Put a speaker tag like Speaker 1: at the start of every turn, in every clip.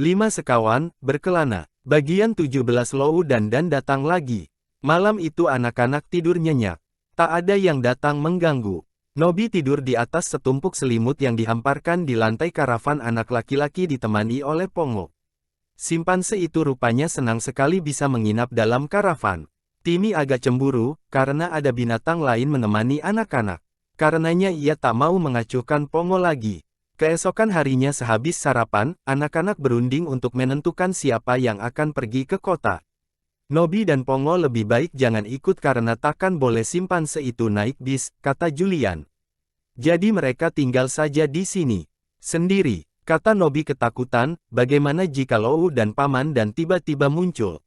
Speaker 1: 5 sekawan, berkelana. Bagian 17 Lou dan Dan datang lagi. Malam itu anak-anak tidur nyenyak. Tak ada yang datang mengganggu. Nobby tidur di atas setumpuk selimut yang dihamparkan di lantai karavan anak laki-laki ditemani oleh Pongo. Simpanse itu rupanya senang sekali bisa menginap dalam karavan. Timmy agak cemburu, karena ada binatang lain menemani anak-anak. Karenanya ia tak mau mengacuhkan Pongo lagi. Keesokan harinya sehabis sarapan, anak-anak berunding untuk menentukan siapa yang akan pergi ke kota. Nobby dan Pongo lebih baik jangan ikut karena takkan boleh simpanse itu naik bis, kata Julian. Jadi mereka tinggal saja di sini. Sendiri, kata Nobby ketakutan, bagaimana jika Lou dan Paman dan tiba-tiba muncul?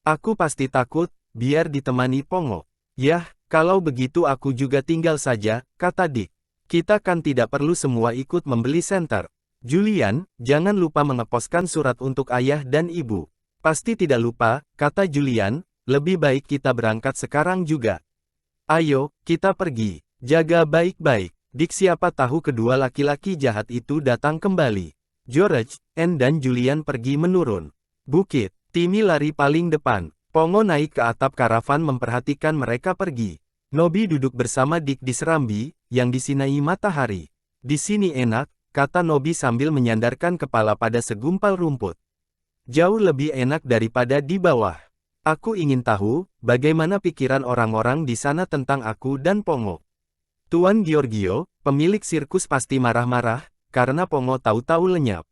Speaker 1: Aku pasti takut, biar ditemani Pongo. Yah, kalau begitu aku juga tinggal saja, kata Dick. Kita kan tidak perlu semua ikut membeli senter. Julian, jangan lupa mengeposkan surat untuk ayah dan ibu. Pasti tidak lupa, kata Julian, lebih baik kita berangkat sekarang juga. Ayo, kita pergi. Jaga baik-baik. Dick siapa tahu kedua laki-laki jahat itu datang kembali. George, Anne dan Julian pergi menurun bukit. Timmy lari paling depan. Pongo naik ke atap karavan memperhatikan mereka pergi. Nobby duduk bersama Dick di serambi, yang disinai matahari. Di sini enak, kata Nobby sambil menyandarkan kepala pada segumpal rumput. Jauh lebih enak daripada di bawah. Aku ingin tahu, bagaimana pikiran orang-orang di sana tentang aku dan Pongo. Tuan Giorgio, pemilik sirkus pasti marah-marah, karena Pongo tahu-tahu lenyap.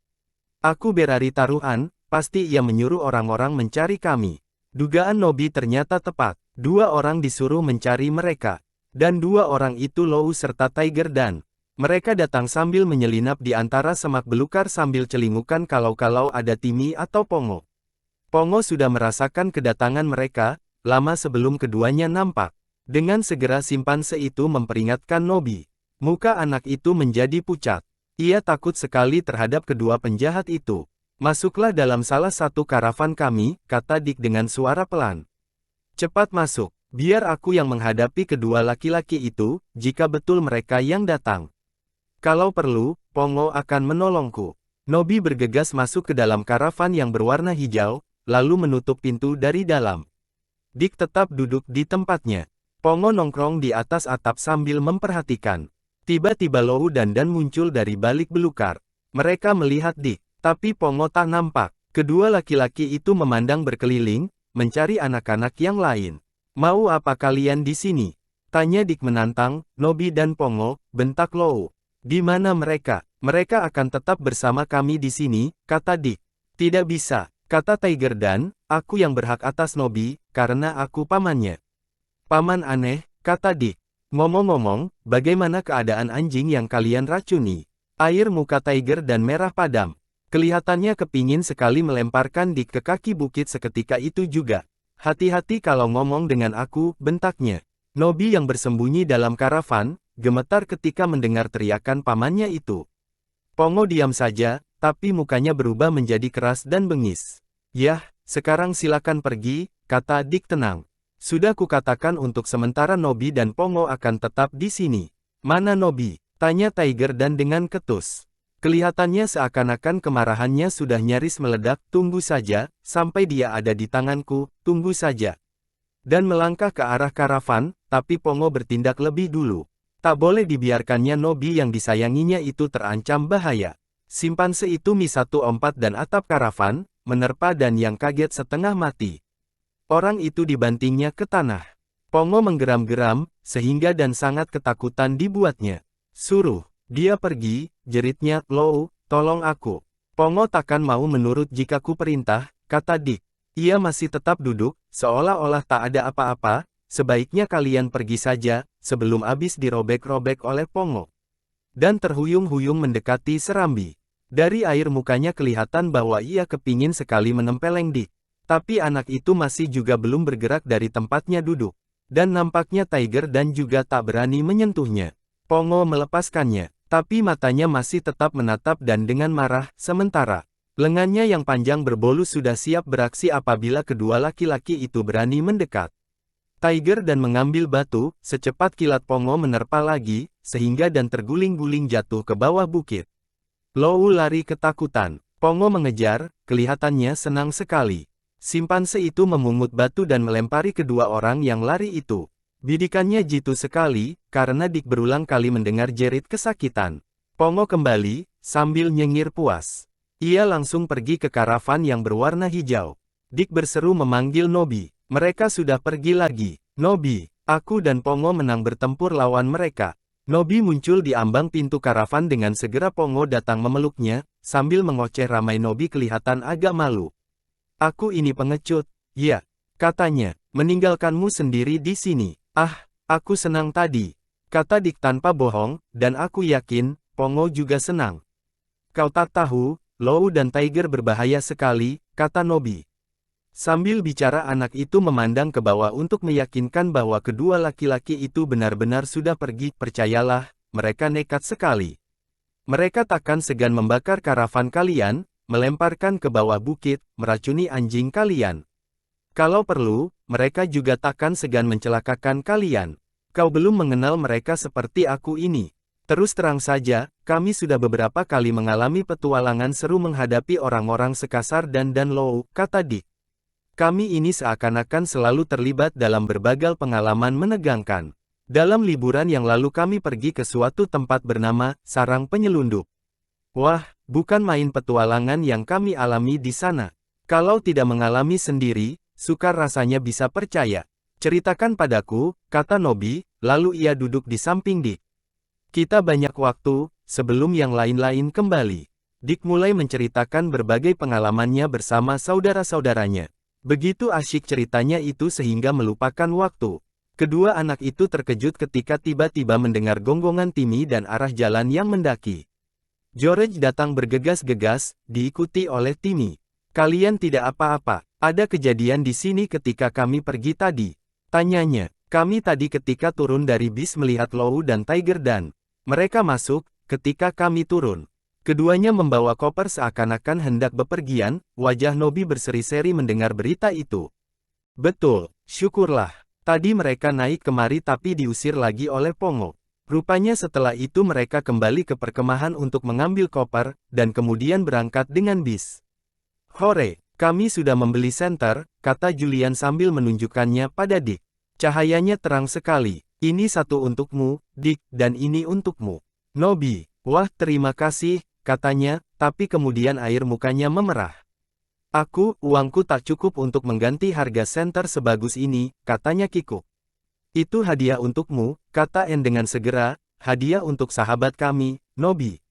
Speaker 1: Aku berari taruhan, pasti ia menyuruh orang-orang mencari kami. Dugaan Nobby ternyata tepat. 2 orang disuruh mencari mereka. Dan 2 orang itu Lou serta Tiger Dan. Mereka datang sambil menyelinap di antara semak belukar sambil celingukan kalau-kalau ada Timmy atau Pongo. Pongo sudah merasakan kedatangan mereka, lama sebelum keduanya nampak. Dengan segera simpanse itu memperingatkan Nobby. Muka anak itu menjadi pucat. Ia takut sekali terhadap kedua penjahat itu. Masuklah dalam salah satu karavan kami, kata Dick dengan suara pelan. Cepat masuk, biar aku yang menghadapi kedua laki-laki itu, jika betul mereka yang datang. Kalau perlu, Pongo akan menolongku. Nobby bergegas masuk ke dalam karavan yang berwarna hijau, lalu menutup pintu dari dalam. Dick tetap duduk di tempatnya. Pongo nongkrong di atas atap sambil memperhatikan. Tiba-tiba Lou dan Dan muncul dari balik belukar. Mereka melihat Dick, tapi Pongo tak nampak. Kedua laki-laki itu memandang berkeliling, mencari anak-anak yang lain. Mau apa kalian di sini? Tanya Dick menantang. Nobby dan Pongo, bentak Lou. Di mana mereka? Mereka akan tetap bersama kami di sini, kata Dick. Tidak bisa, kata Tiger Dan, aku yang berhak atas Nobby, karena aku pamannya. Paman aneh, kata Dick. Ngomong-ngomong, bagaimana keadaan anjing yang kalian racuni? Air muka Tiger Dan merah padam. Kelihatannya kepingin sekali melemparkan Dick ke kaki bukit seketika itu juga. Hati-hati kalau ngomong dengan aku, bentaknya. Nobby yang bersembunyi dalam karavan, gemetar ketika mendengar teriakan pamannya itu. Pongo diam saja, tapi mukanya berubah menjadi keras dan bengis. Yah, sekarang silakan pergi, kata Dick tenang. Sudah kukatakan untuk sementara Nobby dan Pongo akan tetap di sini. Mana Nobby? Tanya Tiger Dan dengan ketus. Kelihatannya seakan-akan kemarahannya sudah nyaris meledak. Tunggu saja, sampai dia ada di tanganku, tunggu saja. Dan melangkah ke arah karavan, tapi Pongo bertindak lebih dulu. Tak boleh dibiarkannya Nobby yang disayanginya itu terancam bahaya. Simpanse itu Mi-14 dan atap karavan, menerpa Dan yang kaget setengah mati. Orang itu dibantingnya ke tanah. Pongo menggeram-geram, sehingga Dan sangat ketakutan dibuatnya. Suruh dia pergi, jeritnya. Lou, tolong aku. Pongo takkan mau menurut jika ku perintah, kata Dick. Ia masih tetap duduk, seolah-olah tak ada apa-apa. Sebaiknya kalian pergi saja, sebelum habis dirobek-robek oleh Pongo. Dan terhuyung-huyung mendekati serambi. Dari air mukanya kelihatan bahwa ia kepingin sekali menempeleng Dick. Tapi anak itu masih juga belum bergerak dari tempatnya duduk. Dan nampaknya Tiger Dan juga tak berani menyentuhnya. Pongo melepaskannya. Tapi matanya masih tetap menatap Dan dengan marah, sementara lengannya yang panjang berbolu sudah siap beraksi apabila kedua laki-laki itu berani mendekat. Tiger Dan mengambil batu, secepat kilat Pongo menerpa lagi, sehingga Dan terguling-guling jatuh ke bawah bukit. Lou lari ketakutan. Pongo mengejar, kelihatannya senang sekali. Simpanse itu memungut batu dan melempari kedua orang yang lari itu. Bidikannya jitu sekali, karena Dick berulang kali mendengar jerit kesakitan. Pongo kembali, sambil nyengir puas. Ia langsung pergi ke karavan yang berwarna hijau. Dick berseru memanggil Nobi. Mereka sudah pergi lagi. Nobi, aku dan Pongo menang bertempur lawan mereka. Nobi muncul di ambang pintu karavan dengan segera Pongo datang memeluknya, sambil mengoceh ramai. Nobi kelihatan agak malu. Aku ini pengecut, ya, katanya, meninggalkanmu sendiri di sini. Ah, aku senang tadi, kata Dick tanpa bohong, dan aku yakin, Pongo juga senang. Kau tak tahu, Lou dan Tiger berbahaya sekali, kata Nobi. Sambil bicara anak itu memandang ke bawah untuk meyakinkan bahwa kedua laki-laki itu benar-benar sudah pergi. Percayalah, mereka nekat sekali. Mereka takkan segan membakar karavan kalian, melemparkan ke bawah bukit, meracuni anjing kalian. Kalau perlu, mereka juga takkan segan mencelakakan kalian. Kau belum mengenal mereka seperti aku ini. Terus terang saja, kami sudah beberapa kali mengalami petualangan seru menghadapi orang-orang sekasar dan Lou, kata Dick. Kami ini seakan-akan selalu terlibat dalam berbagai pengalaman menegangkan. Dalam liburan yang lalu kami pergi ke suatu tempat bernama Sarang Penyelundup. Wah, bukan main petualangan yang kami alami di sana. Kalau tidak mengalami sendiri, sukar rasanya bisa percaya. Ceritakan padaku, kata Nobi, lalu ia duduk di samping Dick. Kita banyak waktu, sebelum yang lain-lain kembali. Dick mulai menceritakan berbagai pengalamannya bersama saudara-saudaranya. Begitu asyik ceritanya itu sehingga melupakan waktu. Kedua anak itu terkejut ketika tiba-tiba mendengar gonggongan Timmy dan arah jalan yang mendaki. George datang bergegas-gegas, diikuti oleh Timmy. Kalian tidak apa-apa, ada kejadian di sini ketika kami pergi tadi. Tanyanya, kami tadi ketika turun dari bis melihat Lou dan Tiger dan mereka masuk, ketika kami turun. Keduanya membawa koper seakan-akan hendak bepergian, wajah Nobi berseri-seri mendengar berita itu. Betul, syukurlah. Tadi mereka naik kemari tapi diusir lagi oleh Pongo. Rupanya setelah itu mereka kembali ke perkemahan untuk mengambil koper, dan kemudian berangkat dengan bis. Hore, kami sudah membeli senter, kata Julian sambil menunjukkannya pada Dick. Cahayanya terang sekali. Ini satu untukmu, Dick, dan ini untukmu. Nobi, wah terima kasih, katanya, tapi kemudian air mukanya memerah. Uangku tak cukup untuk mengganti harga senter sebagus ini, katanya kikuk. Itu hadiah untukmu, kata Anne dengan segera, hadiah untuk sahabat kami, Nobi.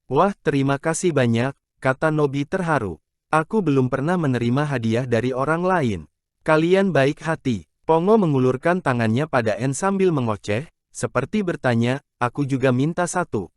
Speaker 1: Wah terima kasih banyak, kata Nobi terharu. Aku belum pernah menerima hadiah dari orang lain. Kalian baik hati. Pongo mengulurkan tangannya pada Anne sambil mengoceh, seperti bertanya, aku juga minta satu.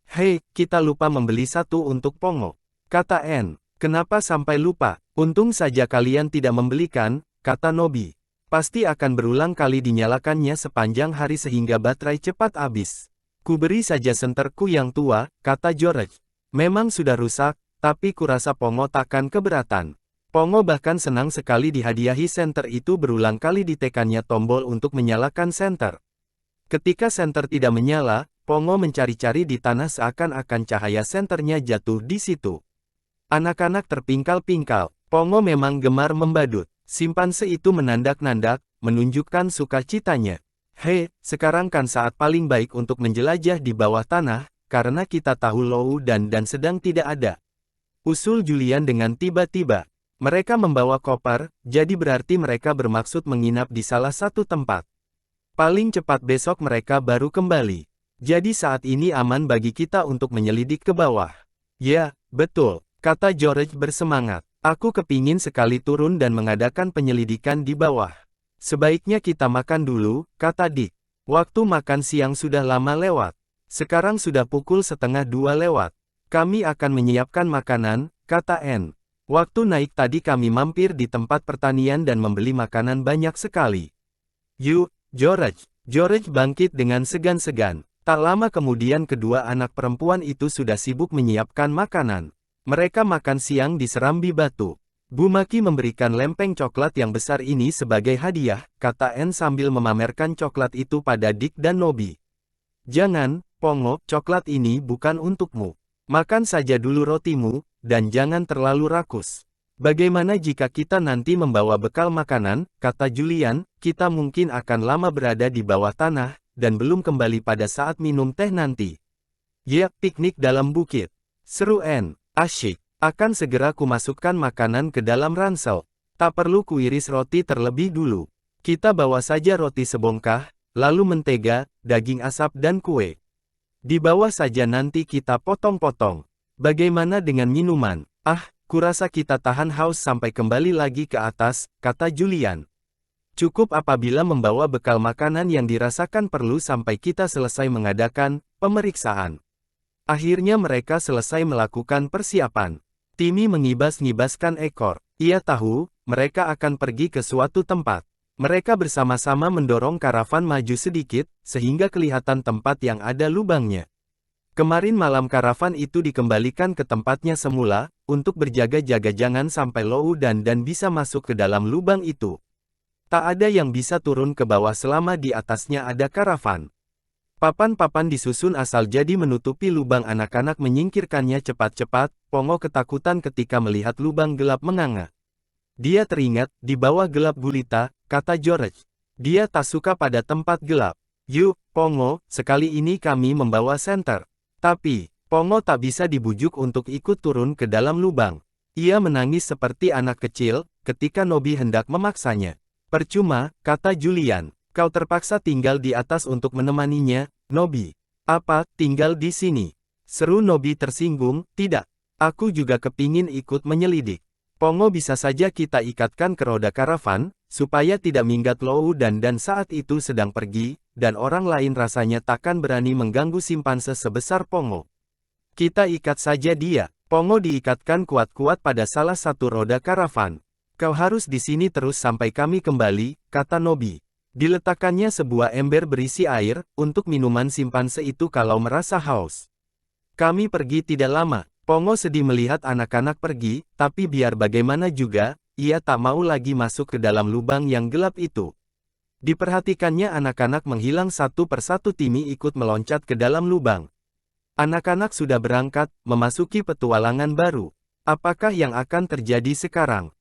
Speaker 1: Hei, kita lupa membeli satu untuk Pongo, kata Anne. Kenapa sampai lupa? Untung saja kalian tidak membelikan, kata Nobi. Pasti akan berulang kali dinyalakannya sepanjang hari sehingga baterai cepat habis. Kuberi saja senterku yang tua, kata George. Memang sudah rusak, tapi kurasa Pongo takkan keberatan. Pongo bahkan senang sekali dihadiahi senter itu. Berulang kali ditekannya tombol untuk menyalakan senter. Ketika senter tidak menyala, Pongo mencari-cari di tanah seakan-akan cahaya senternya jatuh di situ. Anak-anak terpingkal-pingkal. Pongo memang gemar membadut. Simpanse itu menandak-nandak, menunjukkan sukacitanya. Hei, sekarang kan saat paling baik untuk menjelajah di bawah tanah, karena kita tahu Lou dan sedang tidak ada. Usul Julian dengan tiba-tiba. Mereka membawa koper, jadi berarti mereka bermaksud menginap di salah satu tempat. Paling cepat besok mereka baru kembali. Jadi saat ini aman bagi kita untuk menyelidik ke bawah. Ya, betul, kata George bersemangat. Aku kepingin sekali turun dan mengadakan penyelidikan di bawah. Sebaiknya kita makan dulu, kata Dick. Waktu makan siang sudah lama lewat. Sekarang sudah pukul 1:30 lewat. Kami akan menyiapkan makanan, kata Anne. Waktu naik tadi kami mampir di tempat pertanian dan membeli makanan banyak sekali. Yuk, George. George bangkit dengan segan-segan. Tak lama kemudian kedua anak perempuan itu sudah sibuk menyiapkan makanan. Mereka makan siang di serambi batu. Bu Maki memberikan lempeng coklat yang besar ini sebagai hadiah, kata Anne sambil memamerkan coklat itu pada Dick dan Nobi. Jangan, Pongo, coklat ini bukan untukmu. Makan saja dulu rotimu, dan jangan terlalu rakus. Bagaimana jika kita nanti membawa bekal makanan, kata Julian, kita mungkin akan lama berada di bawah tanah, dan belum kembali pada saat minum teh nanti. Ya, piknik dalam bukit. Seru Anne. Asyik. Akan segera kumasukkan makanan ke dalam ransel. Tak perlu kuiris roti terlebih dulu. Kita bawa saja roti sebongkah, lalu mentega, daging asap dan kue. Dibawa saja nanti kita potong-potong. Bagaimana dengan minuman? Kurasa kita tahan haus sampai kembali lagi ke atas, kata Julian. Cukup apabila membawa bekal makanan yang dirasakan perlu sampai kita selesai mengadakan pemeriksaan. Akhirnya mereka selesai melakukan persiapan. Timmy mengibas-ngibaskan ekor. Ia tahu, mereka akan pergi ke suatu tempat. Mereka bersama-sama mendorong karavan maju sedikit, sehingga kelihatan tempat yang ada lubangnya. Kemarin malam karavan itu dikembalikan ke tempatnya semula, untuk berjaga-jaga jangan sampai Lou dan bisa masuk ke dalam lubang itu. Tak ada yang bisa turun ke bawah selama di atasnya ada karavan. Papan-papan disusun asal jadi menutupi lubang. Anak-anak menyingkirkannya cepat-cepat. Pongo ketakutan ketika melihat lubang gelap menganga. Dia teringat, di bawah gelap gulita, kata George. Dia tak suka pada tempat gelap. Yuk, Pongo, sekali ini kami membawa senter. Tapi, Pongo tak bisa dibujuk untuk ikut turun ke dalam lubang. Ia menangis seperti anak kecil, ketika Nobby hendak memaksanya. Percuma, kata Julian. Kau terpaksa tinggal di atas untuk menemaninya, Nobby. Apa, tinggal di sini? Seru Nobby tersinggung. Tidak. Aku juga kepingin ikut menyelidik. Pongo bisa saja kita ikatkan ke roda karavan, supaya tidak minggat Lou dan saat itu sedang pergi, dan orang lain rasanya takkan berani mengganggu simpanse sebesar Pongo. Kita ikat saja dia. Pongo diikatkan kuat-kuat pada salah satu roda karavan. Kau harus di sini terus sampai kami kembali, kata Nobby. Diletakkannya sebuah ember berisi air, untuk minuman simpanse itu kalau merasa haus. Kami pergi tidak lama. Pongo sedih melihat anak-anak pergi, tapi biar bagaimana juga, ia tak mau lagi masuk ke dalam lubang yang gelap itu. Diperhatikannya anak-anak menghilang satu persatu. Timmy ikut meloncat ke dalam lubang. Anak-anak sudah berangkat, memasuki petualangan baru. Apakah yang akan terjadi sekarang?